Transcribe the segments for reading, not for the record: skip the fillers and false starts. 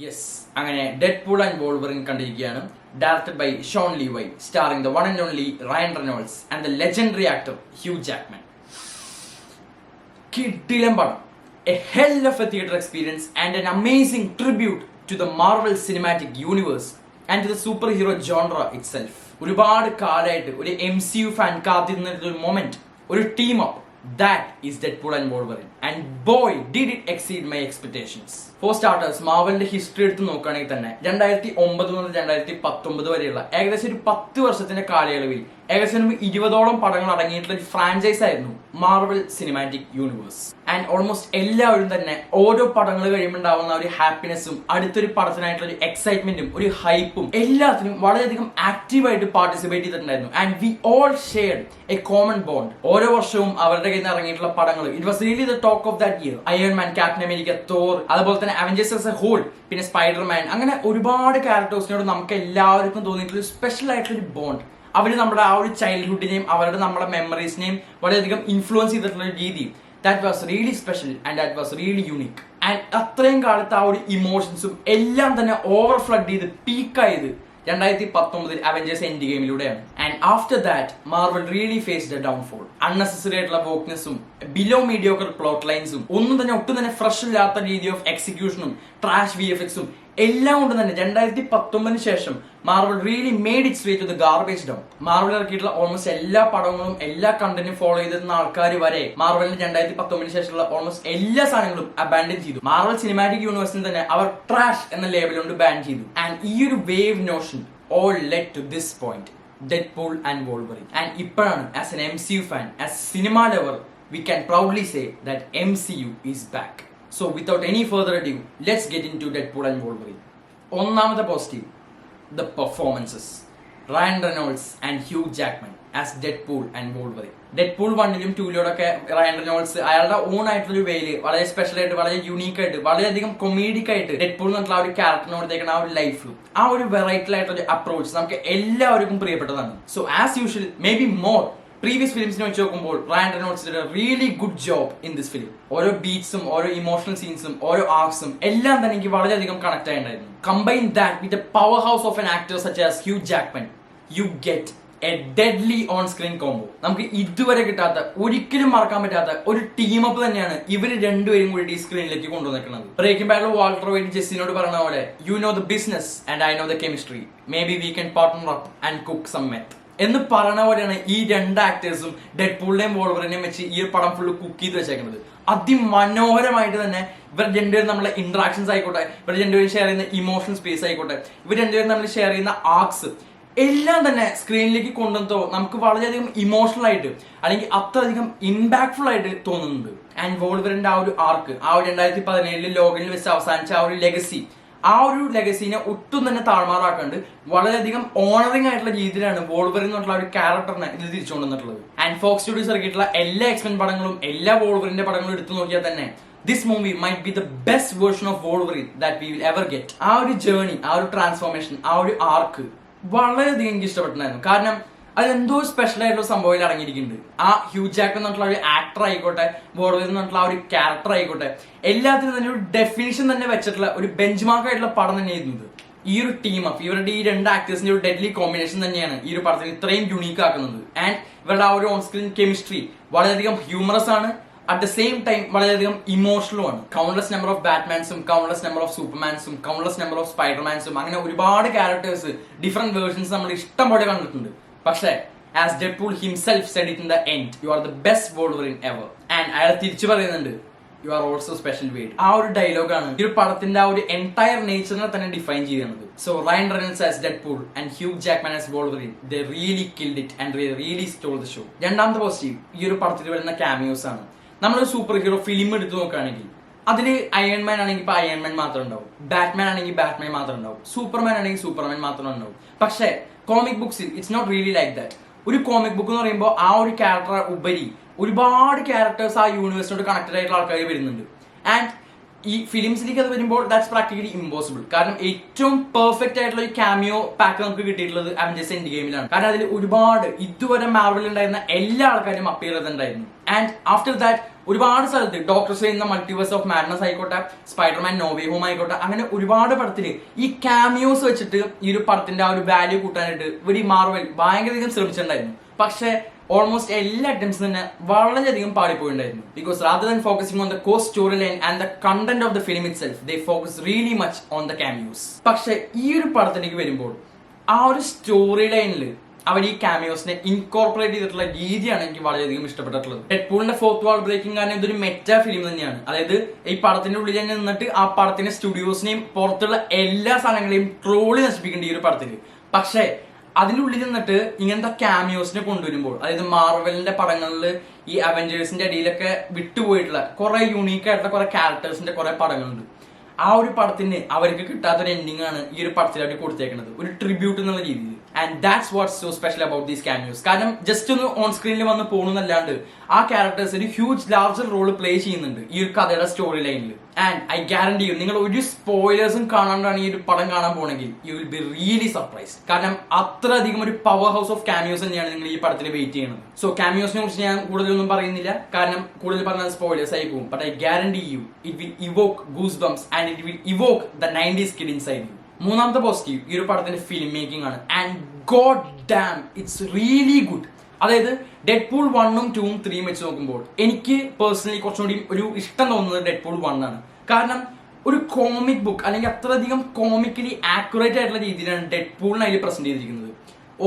Yes, അങ്ങനെ Deadpool and Wolverine കണ്ടിരിക്കുകയാണ്. Directed by Shawn Levy, starring the one and only Ryan Reynolds and the legendary actor Hugh Jackman. കിടിലം പടം, a hell of a theatre experience and an amazing tribute to the Marvel Cinematic Universe and to the superhero genre itself. ഒരുപാട് കാലമായിട്ട് ഒരു MCU fan കാത്തിരുന്ന ഒരു moment, ഒരു team up. That is Deadpool and Wolverine, and boy did it exceed my expectations. For starters, മാർവലിന്റെ history എടുത്ത് നോക്കുകയാണെങ്കിൽ തന്നെ 2009 മുതൽ 2019 വരെയുള്ള ഏകദേശം ഒരു 10 വർഷത്തിന്റെ കാലയളവിൽ ഏകദേശം 20ഓളം പടങ്ങൾ അടങ്ങിയിട്ടുള്ള ഒരു ഫ്രാഞ്ചൈസ് ആയിരുന്നു Marvel cinematic universe. And almost എല്ലാവരും തന്നെ ഓരോ പടങ്ങൾ കഴിയുമ്പോൾ ഉണ്ടാവുന്ന ഒരു ഹാപ്പിനെസ്സും അടുത്തൊരു പടത്തിനായിട്ടുള്ള ഒരു എക്സൈറ്റ്മെന്റും ഒരു ഹൈപ്പും എല്ലാത്തിനും വളരെയധികം ആക്റ്റീവായിട്ട് പാർട്ടിസിപ്പേറ്റ് ചെയ്തിട്ടുണ്ടായിരുന്നു. And we all shared A common bond. ഓരോ വർഷവും അവരുടെ കയ്യിൽ നിന്ന് ഇറങ്ങിയിട്ടുള്ള പടങ്ങൾ it was really the talk of that year. Iron man, captain America, Thor, അതുപോലെ തന്നെ അവഞ്ചേഴ്സ് ആസ് എ ഹോൾ, പിന്നെ സ്പൈഡർമാൻ, അങ്ങനെ ഒരുപാട് ക്യാരക്ടേഴ്സിനോട് നമുക്ക് എല്ലാവർക്കും തോന്നിയിട്ടുള്ള സ്പെഷ്യൽ ആയിട്ടുള്ള ഒരു ബോണ്ട്. അവർ നമ്മുടെ ആ ഒരു ചൈൽഡ്ഹുഡിനെയും അവരുടെ നമ്മുടെ മെമ്മറീസിനെയും വളരെയധികം ഇൻഫ്ലുവൻസ് ചെയ്തിട്ടുള്ള ഒരു രീതി, that was really special and that was really unique. And അത്രയും കാലത്ത് ആ ഒരു ഇമോഷൻസും എല്ലാം തന്നെ ഓവർ ഫ്ലഡ് ചെയ്ത് പീക്കായത് 2019 അവഞ്ചേഴ്സ് എൻഡ് ഗെയിമിലൂടെയാണ്. And after that Marvel really faced a downfall. Unnecessary ആയിട്ടുള്ള വോക്നെസ്സും ബിലോ മീഡിയോക്കർ പ്ലോട്ട് ലൈൻസും ഒട്ടും തന്നെ ഫ്രഷ് ഇല്ലാത്ത രീതി ഓഫ് എക്സിക്യൂഷനും ട്രാഷ് VFXും എല്ലാം കൊണ്ട് തന്നെ 2019 ശേഷം Marvel really made its way to the garbage down. Marvel ഇറക്കിയിട്ടുള്ള ഓൾമോസ്റ്റ് എല്ലാ പടങ്ങളും എല്ലാ കണ്ടന്റും ഫോളോ ചെയ്തിരുന്ന ആൾക്കാർ വരെ മാർവലിന്റെ 2019 ശേഷമുള്ള ഓൾമോസ്റ്റ് എല്ലാ സാധനങ്ങളും അബാൻഡൻ ചെയ്തു. മാർവൽ സിനിമാറ്റിക് യൂണിവേഴ്സിൽ തന്നെ അവർ ട്രാഷ് എന്ന ലേബൽ കൊണ്ട് ബാൻ ചെയ്തു. ആൻഡ് ഈ ഒരു wave notion all led to this point, Deadpool and Wolverine. And ഇപ്പോഴാണ് as an MCU fan, as cinema lover, we can proudly say that MCU is back. So without any further ado, let's get into Deadpool and Wolverine. ഒന്നാമത്തെ positive, the performances. Ryan Reynolds and Hugh Jackman as Deadpool and Wolverine. Deadpool 1ലും 2യിലൂടെ Ryan Reynolds അയാളുടെ own ആയിട്ടുള്ള വേയില് വളരെ special ആയിട്ട്, വളരെ unique ആയിട്ട്, വളരെയധികം കൊമേഡിക് ആയിട്ട് ഡെഡ്പൂൾ എന്നുള്ള ആ ഒരു ക്യാരക്ടറിനോടത്തേക്കാണ് ആ ഒരു ലൈഫ്, ആ ഒരു വെറൈറ്റി ആയിട്ടുള്ള അപ്രോച്ച് നമുക്ക് എല്ലാവർക്കും പ്രിയപ്പെട്ടതാണ്. So as usual, maybe more previous ഫിലിംസിനെ വെച്ച് നോക്കുമ്പോൾ Ryan Reynolds did a really good job in this film. ഓരോ ബീറ്റ്സും ഓരോ ഇമോഷണൽ സീൻസും ഓരോ ആർക്സും എല്ലാം തന്നെ എനിക്ക് വളരെയധികം കണക്ട് ആയിട്ടുണ്ടായിരുന്നു. Combine that with a powerhouse of an actor such as Hugh Jackman, you get a deadly on screen combo. നമുക്ക് ഇതുവരെ കിട്ടാത്ത, ഒരിക്കലും മറക്കാൻ പറ്റാത്ത ഒരു ടീം അപ്പ് തന്നെയാണ് ഇവര് രണ്ടുപേരും കൂടി ഈ സ്ക്രീനിലേക്ക് കൊണ്ടുവന്നിരിക്കുന്നത്. ബ്രേക്കിംഗ് ബാഡിൽ വാൾട്ടർ വൈറ്റ് ജെസ്സിനോട് പറഞ്ഞ പോലെ, you know the business and I know the chemistry, maybe we can partner up and cook some meth എന്ന് പറയുന്ന പോലെയാണ് ഈ രണ്ട് ആക്ടേഴ്സും ഡെഡ്പൂളിനെയും വോൾവറിനെയും വെച്ച് ഈ ഒരു പടം ഫുള്ള് കുക്ക് ചെയ്ത് വെച്ചേക്കുന്നത്. അതിമനോഹരമായിട്ട് തന്നെ ഇവർ രണ്ടുപേരും നമ്മളെ ഇന്ററാക്ഷൻസ് ആയിക്കോട്ടെ, ഇവർ രണ്ടുപേരും ഷെയർ ചെയ്യുന്ന ഇമോഷണൽ സ്പേസ് ആയിക്കോട്ടെ, ഇവർ രണ്ടുപേരും നമ്മൾ ഷെയർ ചെയ്യുന്ന ആർക്സ് എല്ലാം തന്നെ സ്ക്രീനിലേക്ക് കൊണ്ടുവന്നോ നമുക്ക് വളരെയധികം ഇമോഷണൽ ആയിട്ട് അല്ലെങ്കിൽ അത്രയധികം ഇമ്പാക്ട്ഫുൾ ആയിട്ട് തോന്നുന്നുണ്ട്. ആൻഡ് വോൾവറിന്റെ ആ ഒരു ആർക്ക്, ആ ഒരു 2017 ലോഗനിൽ വെച്ച് അവസാനിച്ച ആ ഒരു ലെഗസി, ആ ഒരു ലെഗസിനെ ഒട്ടും തന്നെ താഴ്മാറാക്കാണ്ട് വളരെയധികം ഓണറിംഗ് ആയിട്ടുള്ള രീതിയിലാണ് വോൾവറിൻ എന്നുള്ള ഒരു ക്യാരക്ടറിനെ ഇത് തിരിച്ചുകൊണ്ടുവന്നിട്ടുള്ളത്. ആൻഡ് ഫോക്സ് സ്റ്റുഡിയോസ് ഇറക്കിയിട്ടുള്ള എല്ലാ എക്സ്മെൻ പടങ്ങളും എല്ലാ വോൾവറിന്റെ പടങ്ങളും എടുത്തു നോക്കിയാൽ തന്നെ this movie might be the best version of Wolverine that we will ever get. ആ ഒരു ജേർണി, ആ ഒരു ട്രാൻസ്ഫോർമേഷൻ, ആ ഒരു ആർക്ക് വളരെയധികം എനിക്ക് ഇഷ്ടപ്പെട്ടിട്ടുണ്ടായിരുന്നു. കാരണം അതെന്തോ സ്പെഷ്യൽ ആയിട്ടുള്ള സംഭവത്തിൽ അടങ്ങിയിരിക്കുന്നുണ്ട്. ആ ഹ്യൂ ജാക്ക്മാൻ എന്നുള്ള ഒരു ആക്ടർ ആയിക്കോട്ടെ, വോൾവറിൻ എന്നുള്ള ആ ഒരു ക്യാരക്ടർ ആയിക്കോട്ടെ, എല്ലാത്തിനും തന്നെ ഒരു ഡെഫിനിഷൻ തന്നെ വെച്ചിട്ടുള്ള ഒരു ബെഞ്ച് മാർക്ക് ആയിട്ടുള്ള പടം തന്നെയായിരുന്നു. ഈ ഒരു ടീം അപ്പ്, ഇവരുടെ ഈ രണ്ട് ആക്ടേഴ്സിന്റെ ഒരു ഡെഡ്ലി കോമ്പിനേഷൻ തന്നെയാണ് ഈ ഒരു പടത്തിന് ഇത്രയും യുണീക്ക് ആക്കുന്നത്. ആൻഡ് ഇവരുടെ ആ ഒരു ഓൺ സ്ക്രീൻ കെമിസ്ട്രി വളരെയധികം ഹ്യൂമറസ് ആണ്, അറ്റ് ദ സെയിം ടൈം വളരെയധികം ഇമോഷണലും ആണ്. കൗണ്ട്ലെസ് നമ്പർ ഓഫ് ബാറ്റ്മാൻസും കൗണ്ട്ലെസ് നമ്പർ ഓഫ് സൂപ്പർമാൻസും കൗണ്ട്ലെസ് നമ്പർ ഓഫ് സ്പൈഡർമാൻസും അങ്ങനെ ഒരുപാട് ക്യാരക്ടേഴ്സ്, ഡിഫറെന്റ് വേർഷൻസ് നമ്മൾ ഇഷ്ടം പോലെ കണ്ടിട്ടുണ്ട്. പക്ഷേ as Deadpool himself said it in the end, you are the best wolverine ever. And അയാൾ തിരിച്ചു പറയുന്നുണ്ട്, you are also special weighed. ആ ഒരു ഡയലോഗാണ് ഈ ഒരു പടത്തിന്റെ ആ ഒരു എൻറ്റയർ നേച്ചറിനെ തന്നെ ഡിഫൈൻ ചെയ്യുന്നത്. So Ryan Reynolds as Deadpool and Hugh Jackman as Wolverine, they really killed it and really stole the show. രണ്ടാമത്തെ പോസിറ്റീവ്, ഈ ഒരു പടത്തിൽ വരുന്ന ക്യാമിയോസ് ആണ്. നമ്മളൊരു സൂപ്പർ ഹീറോ ഫിലിം എടുത്ത് നോക്കുകയാണെങ്കിൽ അതില് അയൺമാൻ ആണെങ്കിൽ ഇപ്പൊ അയൺമാൻ മാത്രം ഉണ്ടാവും, ബാറ്റ്മാൻ ആണെങ്കിൽ ബാറ്റ്മാൻ മാത്രം ഉണ്ടാവും, സൂപ്പർമാൻ ആണെങ്കിൽ സൂപ്പർമാൻ മാത്രം ഉണ്ടാവും. പക്ഷേ കോമിക് ബുക്സിൽ it's not really like that. ഒരു കോമിക് ബുക്ക് എന്ന് പറയുമ്പോൾ ആ ഒരു ക്യാരക്ടർ ഉപരി ഒരുപാട് ക്യാരക്ടേഴ്സ് ആ യൂണിവേഴ്സിനോട് കണക്റ്റഡ് ആയിട്ടുള്ള ആൾക്കാർ വരുന്നുണ്ട്. ആൻഡ് ഈ ഫിലിംസിലേക്ക് അത് വരുമ്പോൾ ദാറ്റ്സ് പ്രാക്ടിക്കലി ഇമ്പോസിബിൾ. കാരണം ഏറ്റവും പെർഫെക്റ്റ് ആയിട്ടുള്ള ഒരു ക്യാമിയോ പാക്ക് നമുക്ക് കിട്ടിയിട്ടുള്ളത് അവഞ്ചേഴ്സ് എൻഡ് ഗെയിമിലാണ്. കാരണം അതിൽ ഒരുപാട് ഇതുവരെ മാർവലിൽ ഉണ്ടായിരുന്ന എല്ലാ ആൾക്കാരും അപ്പിയർ ചെയ്തിട്ടുണ്ടായിരുന്നു. ആൻഡ് ആഫ്റ്റർ ദാറ്റ് ഒരുപാട് സ്ഥലത്ത് doctor strange in the multiverse of madness ആയിക്കോട്ടെ, സ്പൈഡർമാൻ നോ വേ ഹോം ആയിക്കോട്ടെ, അങ്ങനെ ഒരുപാട് പടത്തില് ഈ ക്യാമിയോസ് വെച്ചിട്ട് ഈ ഒരു പടത്തിന്റെ ആ ഒരു വാല്യൂ കൂട്ടാനായിട്ട് ഇവര് മാർവൽ ഭയങ്കരധികം ശ്രമിച്ചിട്ടുണ്ടായിരുന്നു. പക്ഷേ ഓൾമോസ്റ്റ് എല്ലാ അറ്റംപ്റ്റ്സും തന്നെ വളരെയധികം പാടിപ്പോയിട്ടുണ്ടായിരുന്നു. Because rather than focusing on the core story line and the content of the film itself, they focus really much on the ക്യാമിയോസ്. പക്ഷെ ഈ ഒരു പടത്തിലേക്ക് വരുമ്പോൾ ആ ഒരു സ്റ്റോറി ലൈനിൽ അവർ ഈ ക്യാമിയോസിനെ ഇൻകോർപ്പറേറ്റ് ചെയ്തിട്ടുള്ള രീതിയാണ് എനിക്ക് വളരെയധികം ഇഷ്ടപ്പെട്ടിട്ടുള്ളത്. ഡെഡ്പൂളിന്റെ ഫോർത്ത് വാൾ ബ്രേക്കിംഗ് കാരണം ഇതൊരു മെറ്റാ ഫിലിം തന്നെയാണ്. അതായത് ഈ പടത്തിന്റെ ഉള്ളിൽ തന്നെ നിന്നിട്ട് ആ പടത്തിന്റെ സ്റ്റുഡിയോസിനെയും പുറത്തുള്ള എല്ലാ സാധനങ്ങളെയും ട്രോളി നശിപ്പിക്കേണ്ട ഈ ഒരു പടത്തിൽ. പക്ഷേ അതിന്റെ ഉള്ളിൽ നിന്നിട്ട് ഇങ്ങനത്തെ ക്യാമിയോസിനെ കൊണ്ടുവരുമ്പോൾ, അതായത് മാർവലിന്റെ പടങ്ങളിൽ ഈ അവഞ്ചേഴ്സിന്റെ അടിയിലൊക്കെ വിട്ടുപോയിട്ടുള്ള കുറെ യൂണീക്ക് ആയിട്ടുള്ള കുറെ ക്യാരക്ടേഴ്സിന്റെ കുറെ പടങ്ങളുണ്ട്. ആ ഒരു പടത്തിന് അവർക്ക് കിട്ടാത്തൊരു എൻഡിങ് ആണ് ഈ ഒരു പടത്തിൽ അവർ കൊടുത്തേക്കുന്നത്, ഒരു ട്രിബ്യൂട്ട് എന്നുള്ള രീതിയിൽ. And that's what's so special about these cameos. കാരണം ജസ്റ്റ് ഒന്ന് ഓൺ സ്ക്രീനിൽ വന്ന് പോകുന്നല്ലാണ്ട് ആ ക്യാരക്ടേഴ്സ് ഒരു ഹ്യൂജ് ലാർജർ റോൾ പ്ലേ ചെയ്യുന്നുണ്ട് ഈ ഒരു കഥയുടെ സ്റ്റോറി ലൈനിൽ. ആൻഡ് ഐ ഗ്യാരണ്ടി യു, നിങ്ങൾ ഒരു സ്പോയിലേഴ്സും കാണാണ്ടാണ് ഈ ഒരു പടം കാണാൻ പോകണമെങ്കിൽ you will be really surprise. കാരണം അത്രയധികം ഒരു പവർ ഹൗസ് ഓഫ് ക്യാമിയോസ് തന്നെയാണ് നിങ്ങൾ ഈ പടത്തിൽ വെയിറ്റ് ചെയ്യുന്നത്. സോ ക്യാമിയോസിനെ കുറിച്ച് ഞാൻ കൂടുതലൊന്നും പറയുന്നില്ല, കാരണം കൂടുതൽ പറഞ്ഞാൽ സ്പോയിലേഴ്സ് ആയി പോകും. But I guarantee you it will evoke goose bumps and it will evoke the 90s kid inside you. മൂന്നാമത്തെ പോസിറ്റീവ് ഈ ഒരു പടത്തിന്റെ ഫിലിം മേക്കിംഗ് ആണ്. And god damn it's really good. അതായത് ഡെഡ്പൂൾ 1ഉം 2ഉം 3ഉം വെച്ച് നോക്കുമ്പോൾ എനിക്ക് പേഴ്സണലി കുറച്ചുകൂടി ഒരു ഇഷ്ടം തോന്നുന്നത് ഡെഡ്പൂൾ 1 ആണ്. കാരണം ഒരു കോമിക് ബുക്ക് അല്ലെങ്കിൽ അത്രയധികം കോമിക്കലി ആക്യുറേറ്റ് ആയിട്ടുള്ള രീതിയിലാണ് ഡെഡ്പൂളിനെ അതിൽ പ്രസന്റ് ചെയ്തിരിക്കുന്നത്.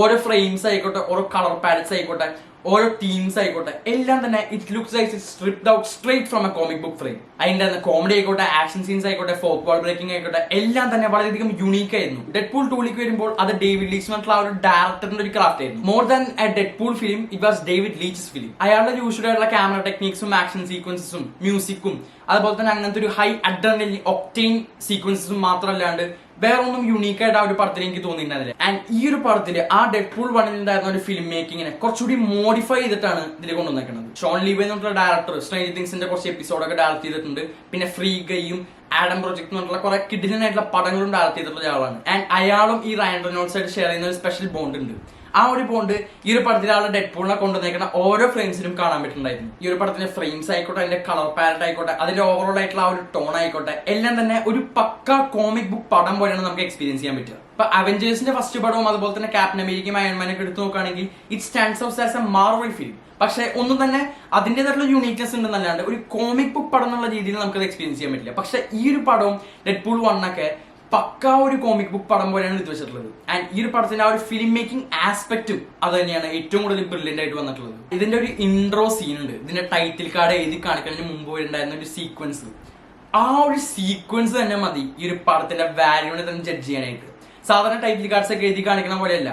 ഓരോ ഫ്രെയിംസ് ആയിക്കോട്ടെ, ഓരോ കളർ പാലറ്റ്സ് ആയിക്കോട്ടെ, ഓരോ തീംസ് ആയിക്കോട്ടെ, എല്ലാം തന്നെ it looks like it stripped out straight from A comic book frame. അതിന്റെ കോമഡി ആയിക്കോട്ടെ, ആക്ഷൻ സീൻസ് ആയിക്കോട്ടെ, ഫോർത്ത് വാൾ ബ്രേക്കിംഗ് ആയിക്കോട്ടെ, എല്ലാം തന്നെ വളരെയധികം യുണീക്ക് ആയിരുന്നു. ഡെഡ്പൂൾ 2ലേക്ക് വരുമ്പോൾ അത് ഡേവിഡ് ലീച്ച് എന്നുള്ള ഒരു ഡയറക്ടറിന്റെ ഒരു ക്രാഫ്റ്റ് ആയിരുന്നു. More than A Deadpool film it was David leeches film. അയാളുടെ യൂഷ്വൽ ആയിട്ടുള്ള ക്യാമറ ടെക്നിക്സും ആക്ഷൻ സീക്വൻസസും മ്യൂസിക്കും അതുപോലെ തന്നെ അങ്ങനത്തെ ഒരു ഹൈ അഡ്രിനലിൻ ഒക്ടെയിൻ സീക്വൻസസും മാത്രമല്ലാണ്ട് വേറെ ഒന്നും യുണീക്ക് ആയിട്ട് ആ ഒരു പടത്തിൽ എനിക്ക് തോന്നിയിട്ടുണ്ടായിരുന്നില്ല. ആൻഡ് ഈ ഒരു പടത്തിൽ ആ ഡെഡ്പൂൾ 1ൽ ഉണ്ടായിരുന്ന ഒരു ഫിലിം മേക്കിങ്ങിനെ കുറച്ചുകൂടി മോഡിഫൈ ചെയ്തിട്ടാണ് ഇതിൽ കൊണ്ടുവന്നേക്കുന്നത്. ഷോൺ ലീവേ എന്നുള്ള ഡയറക്ടർ സ്ട്രേഞ്ചർ തിങ്സിന്റെ കുറച്ച് എപ്പിസോഡൊക്കെ ഡയറക്ട് ചെയ്തിട്ടുണ്ട്. പിന്നെ ഫ്രീ ഗൈയും ആഡം പ്രൊജക്ട് എന്നുള്ള കുറെ കിഡിലനായിട്ടുള്ള പടങ്ങളും ഡയറക്ട് ചെയ്തിട്ടുള്ള ആളാണ്. ആൻഡ് അയാളും ഈ റയൻ റെനോൾഡ്സ് ആയിട്ട് ഷെയർ ചെയ്യുന്ന ഒരു സ്പെഷ്യൽ ബോണ്ട് ഉണ്ട്. ആ ഒരു ബോണ്ട് ഈ ഒരു പടത്തിൽ ആളുടെ ഡെഡ്പൂളിനെ കൊണ്ടുവന്നേക്കുന്ന ഓരോ ഫ്രെയിംസിലും കാണാൻ പറ്റുന്നുണ്ടായിരുന്നു. ഈ ഒരു പടത്തിന്റെ ഫ്രെയിംസ് ആയിക്കോട്ടെ, അതിന്റെ കളർ പാലറ്റ് ആയിക്കോട്ടെ, അതിന്റെ ഓവറോൾ ആയിട്ടുള്ള ആ ഒരു ടോൺ ആയിക്കോട്ടെ, എല്ലാം തന്നെ ഒരു പക്ക കോമിക് ബുക്ക് പടം പോലെയാണ് നമുക്ക് എക്സ്പീരിയൻസ് ചെയ്യാൻ പറ്റുക. ഇപ്പൊ അവഞ്ചേഴ്സിന്റെ ഫസ്റ്റ് പടവും അതുപോലെ തന്നെ ക്യാപ്റ്റൻ അമേരിക്കയും അയൺമാനൊക്കെ എടുത്ത് നോക്കുകയാണെങ്കിൽ it stands out as A Marvel film. പക്ഷെ ഒന്നും തന്നെ അതിന്റേതായിട്ടുള്ള യൂണീക്നെസ് ഉണ്ടെന്നല്ലാണ്ട് ഒരു കോമിക് ബുക്ക് പടം എന്നുള്ള രീതിയിൽ നമുക്ക് എക്സ്പീരിയൻസ് ചെയ്യാൻ പറ്റില്ല. പക്ഷെ ഈ ഒരു പടവും ഡെഡ്പൂൾ 1 ഒക്കെ പക്ക ഒരു കോമിക് ബുക്ക് പടം പോലെയാണ് എടുത്തു വെച്ചിട്ടുള്ളത്. ആൻഡ് ഈ ഒരു പടത്തിന്റെ ആ ഒരു ഫിലിം മേക്കിംഗ് ആസ്പെക്റ്റും അത് തന്നെയാണ് ഏറ്റവും കൂടുതൽ ബ്രില്യന്റ് ആയിട്ട് വന്നിട്ടുള്ളത്. ഇതിന്റെ ഒരു ഇൻട്രോ സീൻ ഉണ്ട്, ഇതിന്റെ ടൈറ്റിൽ കാർഡ് എഴുതി കാണിക്കുന്നതിന് മുമ്പ് ഉണ്ടായിരുന്ന ഒരു സീക്വൻസ്. ആ ഒരു സീക്വൻസ് തന്നെ മതി ഈ ഒരു പടത്തിന്റെ വാല്യൂനെ തന്നെ ജഡ്ജ് ചെയ്യാനായിട്ട്. സാധാരണ ടൈറ്റിൽ കാർഡ്സ് ഒക്കെ എഴുതി കാണിക്കുന്ന പോലെയല്ല,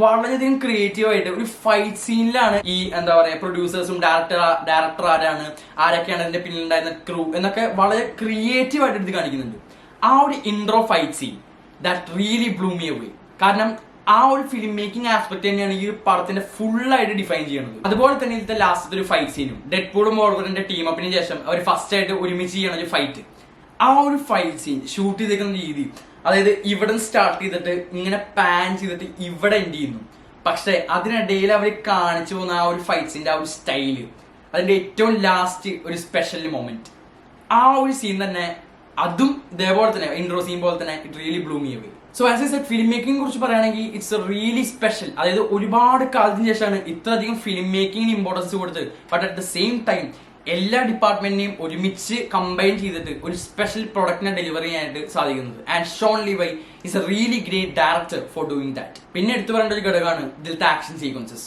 വളരെയധികം ക്രിയേറ്റീവ് ആയിട്ട് ഒരു ഫൈറ്റ് സീനിലാണ് ഈ എന്താ പറയാ പ്രൊഡ്യൂസേഴ്സും ഡയറക്ടർ ആരൊക്കെയാണ് ഇതിന്റെ പിന്നിലുണ്ടായിരുന്ന ക്രൂ എന്നൊക്കെ വളരെ ക്രിയേറ്റീവ് ആയിട്ട് എടുത്ത് കാണിക്കുന്നുണ്ട്. ആ ഒരു intro fight scene that really blew me away. കാരണം ആ ഒരു ഫിലിം മേക്കിംഗ് ആസ്പെക്ട് തന്നെയാണ് ഈ ഒരു പടത്തിന്റെ ഫുൾ ആയിട്ട് ഡിഫൈൻ ചെയ്യുന്നത്. അതുപോലെ തന്നെ ഇതിന്റെ ലാസ്റ്റത്തെ ഒരു ഫൈറ്റ് സീനും ഡെഡ്പൂളും വോൾവറിന്റെ ടീം അപ്പിന് ശേഷം അവർ ഫസ്റ്റ് ആയിട്ട് ഒരുമിച്ച് ചെയ്യണ ഒരു ഫൈറ്റ്, ആ ഒരു ഫൈറ്റ് സീൻ ഷൂട്ട് ചെയ്തേക്കുന്ന രീതി, അതായത് ഇവിടെ സ്റ്റാർട്ട് ചെയ്തിട്ട് ഇങ്ങനെ പാൻ ചെയ്തിട്ട് ഇവിടെ എൻഡ് ചെയ്യുന്നു. പക്ഷെ അതിനിടയിൽ അവർ കാണിച്ചു പോകുന്ന ആ ഒരു ഫൈറ്റ് സീന്റെ ആ ഒരു സ്റ്റൈല്, അതിന്റെ ഏറ്റവും ലാസ്റ്റ് ഒരു സ്പെഷ്യൽ മൊമെന്റ്, ആ ഒരു സീൻ തന്നെ അതും ഇതേപോലെ തന്നെ ഇൻട്രോ സീൻ പോലെ തന്നെ it really blew me away. So as I said, film making കുറിച്ച് പറയുകയാണെങ്കിൽ ഇറ്റ്സ് റിയലി സ്പെഷ്യൽ. അതായത് ഒരുപാട് കാലത്തിന് ശേഷമാണ് ഇത്രയധികം ഫിലിം മേക്കിങ്ങിന് ഇമ്പോർട്ടൻസ് കൊടുത്തത്. But at the same time എല്ലാ ഡിപ്പാർട്ട്മെന്റിനെയും ഒരുമിച്ച് കമ്പൈൻ ചെയ്തിട്ട് ഒരു സ്പെഷ്യൽ പ്രൊഡക്റ്റിനെ ഡെലിവറി ചെയ്യാനായിട്ട് സാധിക്കുന്നത്. And Shawn Levy is a really great director for doing that. പിന്നെ എടുത്തു പറയേണ്ട ഒരു ഘടകമാണ് ഇതിലത്തെ ആക്ഷൻ സീക്വൻസസ്.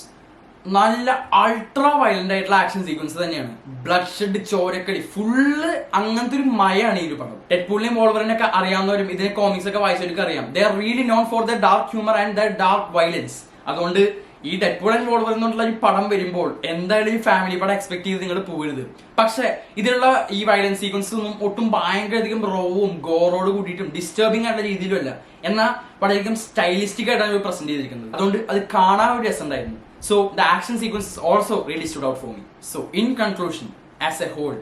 നല്ല അൾട്രാ വയലന്റ് ആയിട്ടുള്ള ആക്ഷൻ സീക്വൻസ് തന്നെയാണ്. ബ്ലഡ് ഷെഡ്, ചോരക്കടി, ഫുള്ള് അങ്ങനത്തെ ഒരു മയാണ് ഈ ഒരു പടം. ഡെഡ്പൂളിനെയും വോൾവറിനെയൊക്കെ അറിയാവുന്നവരും ഇതിന്റെ കോമിക്സ് ഒക്കെ വായിച്ചവർക്ക് അറിയാം, they are really known for the dark humour and the dark violence. അതുകൊണ്ട് ഈ ഡെഡ്പൂൾ ആൻഡ് വോൾവർ എന്നുള്ള ഈ പടം വരുമ്പോൾ എന്തായാലും ഈ ഫാമിലി പടം എക്സ്പെക്ട് ചെയ്ത് നിങ്ങൾ പോകരുത്. പക്ഷെ ഇതിലുള്ള ഈ വയലൻസ് സീക്വൻസ് ഒന്നും ഒട്ടും ഭയങ്കരധികം റോവും ഗോറോട് കൂടിയിട്ടും ഡിസ്റ്റർബിംഗ് ആയിട്ടുള്ള രീതിയിലും അല്ല, എന്നാൽ വളരെയധികം സ്റ്റൈലിസ്റ്റിക് ആയിട്ടാണ് പ്രസന്റ് ചെയ്തിരിക്കുന്നത്. അതുകൊണ്ട് അത് കാണാൻ ഒരു രസം ഉണ്ടായിരുന്നു. So the action sequences also really stood out for me. So in conclusion, as a whole,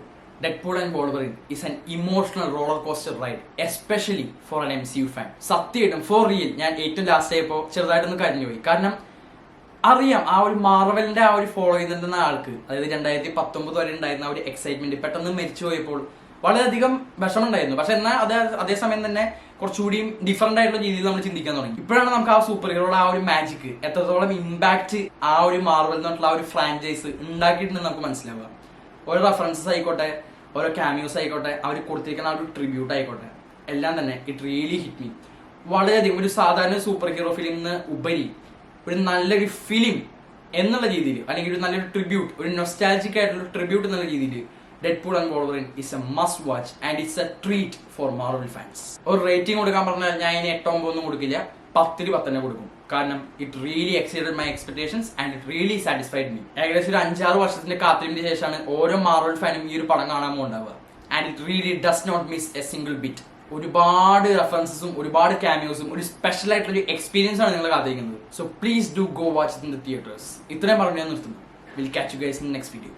Deadpool and Wolverine is an emotional roller coaster ride, especially for an MCU fan. സത്യമായിട്ടും for real ഞാൻ ഏറ്റവും last ആയപ്പോൾ ചെറുതായിട്ടൊന്ന് കരഞ്ഞുപോയി. കാരണം അറിയാം ആ ഒരു മാർവലിന്റെ ആ ഒരു ഫോളോ ചെയ്തിരുന്ന ആൾക്ക്, അതായത് 2019 വരെ ഉണ്ടായിരുന്ന ആ ഒരു എക്സൈറ്റ്മെന്റ് പെട്ടെന്ന് മരിച്ചു പോയപ്പോൾ വളരെയധികം വിഷമമുണ്ടായിരുന്നു. പക്ഷെ എന്നാൽ അതേസമയം തന്നെ കുറച്ചുകൂടിയും ഡിഫറെന്റ് ആയിട്ടുള്ള രീതിയിൽ നമ്മൾ ചിന്തിക്കാൻ തുടങ്ങി. ഇപ്പോഴാണ് നമുക്ക് ആ സൂപ്പർ ഹീറോയുടെ ആ ഒരു മാജിക് എത്രത്തോളം ഇമ്പാക്ട് ആ ഒരു മാർവൽ എന്നുള്ള ആ ഒരു ഫ്രാഞ്ചൈസ് ഉണ്ടാക്കിയിട്ടുണ്ടെന്ന് നമുക്ക് മനസ്സിലാവുക. ഓരോ റെഫറൻസസ് ആയിക്കോട്ടെ, ഓരോ ക്യാമിയോസ് ആയിക്കോട്ടെ, അവർ കൊടുത്തിരിക്കുന്ന ആ ഒരു ട്രിബ്യൂട്ട് ആയിക്കോട്ടെ, എല്ലാം തന്നെ ഇറ്റ് റിയലി ഹിറ്റ് മീ. വളരെയധികം ഒരു സാധാരണ സൂപ്പർ ഹീറോ ഫിലിമിന് ഉപരി ഒരു നല്ലൊരു ഫിലിം എന്നുള്ള രീതിയിൽ, അല്ലെങ്കിൽ ഒരു നല്ലൊരു ട്രിബ്യൂട്ട്, ഒരു നൊസ്റ്റാൾജിക് ആയിട്ടുള്ള ട്രിബ്യൂട്ട് എന്നുള്ള രീതിയിൽ Deadpool and Wolverine is a must watch and it's a treat for Marvel fans. ഒരു റേറ്റിംഗ് കൊടുക്കാൻ പറഞ്ഞാൽ ഞാൻ ഇനി 8-9 ഒന്നും കൊടുക്കില്ല, 10-10 തന്നെ കൊടുക്കും. കാരണം it really exceeded my expectations and it really satisfied me. ഏകദേശം ഒരു 5-6 വർഷത്തിന്റെ കാത്തിരിപ്പിന് ശേഷമാണ് ഓരോ മാർവൽ ഫാനും ഈ ഒരു പടം കാണാൻ പോകുന്നുണ്ടാവുക. And it really does not miss a single bit. ഒരുപാട് റെഫറൻസസും ഒരുപാട് ക്യാമിയോസും ഒരു സ്പെഷ്യൽ ആയിട്ടുള്ള ഒരു എക്സ്പീരിയൻസ് ആണ് നിങ്ങൾ കാത്തിരിക്കുന്നത്. So please do go watch in the theatres. ഇത്രയും പറഞ്ഞു ഞാൻ നിർത്തുന്നു. Will catch you guys in next video.